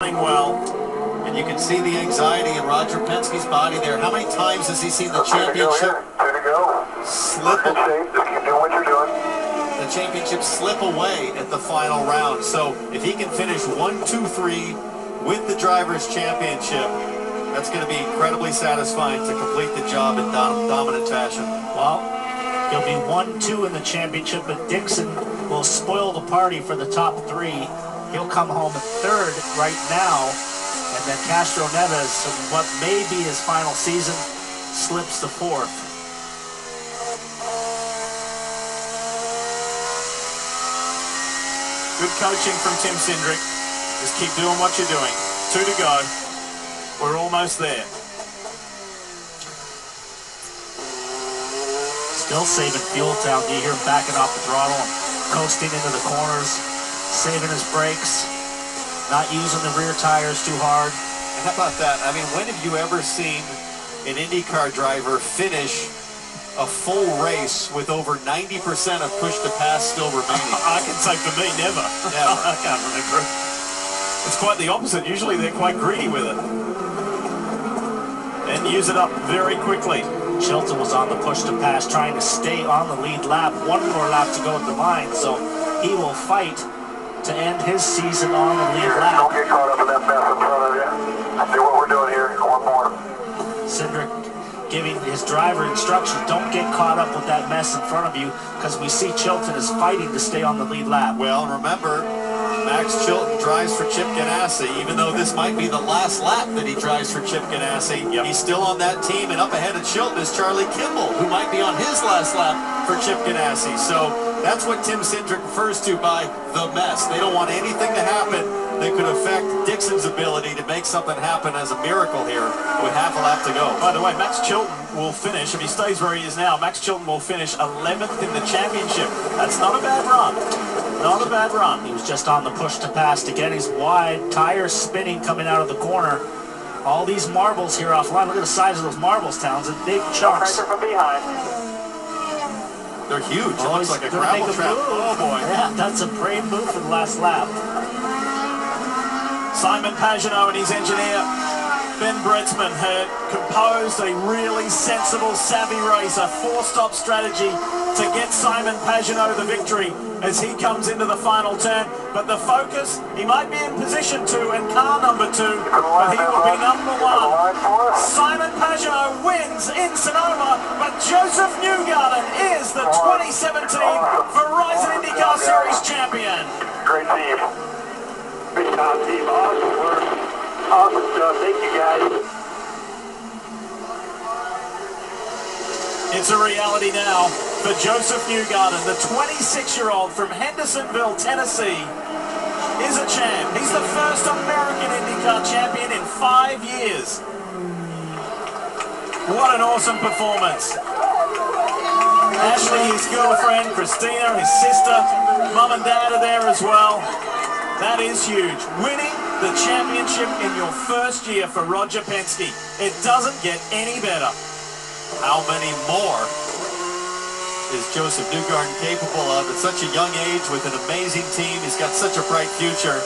Well, and you can see the anxiety in Roger Penske's body there. How many times has he seen the championship slip? Just keep doing what you're doing. The championship slip away at the final round. So if he can finish 1, 2, 3 with the Drivers' Championship, that's going to be incredibly satisfying to complete the job in dominant fashion. Well, he'll be 1, 2 in the championship, but Dixon will spoil the party for the top 3. He'll come home in 3rd right now, and then Castro Neves, in what may be his final season, slips to 4th. Good coaching from Tim Cindric. Just keep doing what you're doing. 2 to go. We're almost there. Still saving fuel down. You hear him backing off the throttle, coasting into the corners, saving his brakes, not using the rear tires too hard. And how about that? I mean, when have you ever seen an IndyCar driver finish a full race with over 90% of push-to-pass still remaining? I can say for me, never. Never. I can't remember. It's quite the opposite. Usually they're quite greedy with it. And use it up very quickly. Chilton was on the push-to-pass, trying to stay on the lead lap. 1 more lap to go at the line, so he will fight to end his season on the lead lap. Don't get caught up in that mess in front of you. See what we're doing here. 1 more. Cindric giving his driver instructions, don't get caught up with that mess in front of you, because we see Chilton is fighting to stay on the lead lap. Well, remember, Max Chilton drives for Chip Ganassi. Even though this might be the last lap that he drives for Chip Ganassi, he's still on that team, and up ahead of Chilton is Charlie Kimball, who might be on his last lap for Chip Ganassi. So that's what Tim Cindric refers to by the mess. They don't want anything to happen that could affect Dixon's ability to make something happen as a miracle here with half a lap to go. By the way, Max Chilton will finish, if he stays where he is now, Max Chilton will finish 11th in the championship. That's not a bad run. Not a bad run. He was just on the push-to-pass to get his wide, tires spinning coming out of the corner. All these marbles here offline. Look at the size of those marbles, Townsend. Big chunks. From behind. They're huge. It Oh, looks he's like a gonna gravel make a trap. move. Oh, boy. Yeah, that's a brave move for the last lap. Simon Pagenaud and his engineer, Ben Bretzman, had composed a really sensible, savvy race, a 4-stop strategy to get Simon Pagenaud the victory as he comes into the final turn. But the focus, he might be in position 2 and car number 2, but he will be number 1. Simon Pagenaud wins in Sonoma, but Josef Newgarden is the 2017 Verizon IndyCar Series champion. Great team. Big time team. Awesome work. Awesome stuff. Thank you, guys. It's a reality now for Josef Newgarden, the 26-year-old from Hendersonville, Tennessee, is a champ. He's the first American IndyCar champion in 5 years. What an awesome performance. Ashley, his girlfriend, Christina, his sister, mum and dad are there as well. That is huge. Winning the championship in your first year for Roger Penske. It doesn't get any better. How many more is Josef Newgarden capable of at such a young age with an amazing team? He's got such a bright future.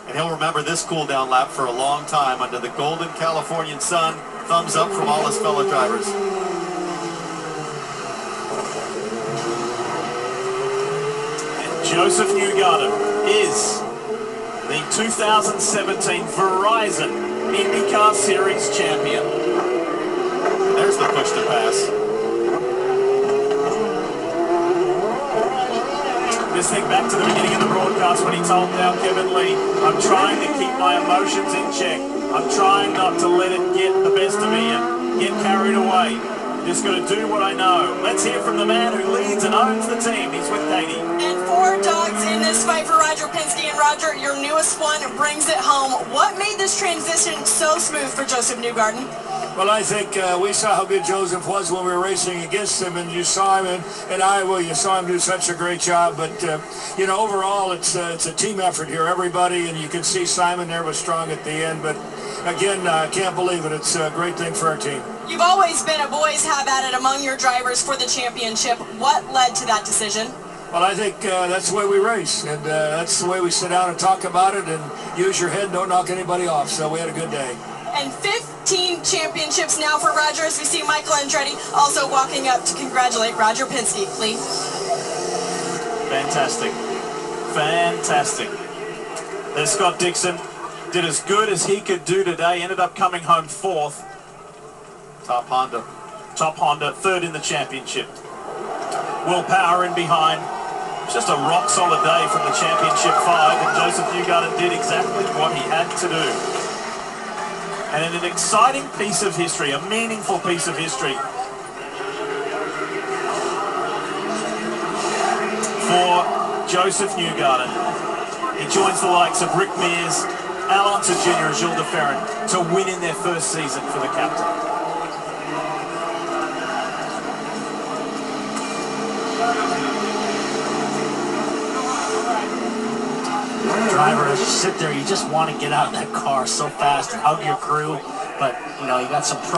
And he'll remember this cool-down lap for a long time under the golden Californian sun. Thumbs up from all his fellow drivers. And Josef Newgarden is the 2017 Verizon IndyCar Series champion. There's the push-to-pass. Just think back to the beginning of the broadcast when he told now Kevin Lee, I'm trying to keep my emotions in check. I'm trying not to let it get the best of me and get carried away. Just got to do what I know. Let's hear from the man who leads and owns the team. He's with Katie. And 4 dogs in this fight for Roger Penske. And Roger, your newest one brings it home. What made this transition so smooth for Josef Newgarden? Well, I think we saw how good Joseph was when we were racing against him, and you saw him in Iowa. You saw him do such a great job. But, you know, overall, it's a team effort here, everybody, and you can see Simon there was strong at the end. But, again, I can't believe it. It's a great thing for our team. You've always been a boys have at it among your drivers for the championship. What led to that decision? Well, I think that's the way we race, and that's the way we sit down and talk about it and use your head, don't knock anybody off. So we had a good day. And 15 championships now for Roger, as we see Michael Andretti also walking up to congratulate Roger Penske. Lee. Fantastic. Fantastic. There's Scott Dixon. Did as good as he could do today. Ended up coming home 4th. Top Honda. Top Honda, 3rd in the championship. Will Power in behind. Just a rock-solid day from the Championship 5, and Josef Newgarden did exactly what he had to do. And in an exciting piece of history, a meaningful piece of history for Josef Newgarden. He joins the likes of Rick Mears, Al Unser Jr. and Gilles de Ferran to win in their first season for the captain. Driver, as you sit there, you just want to get out of that car so fast and hug your crew, but you know, you got some pro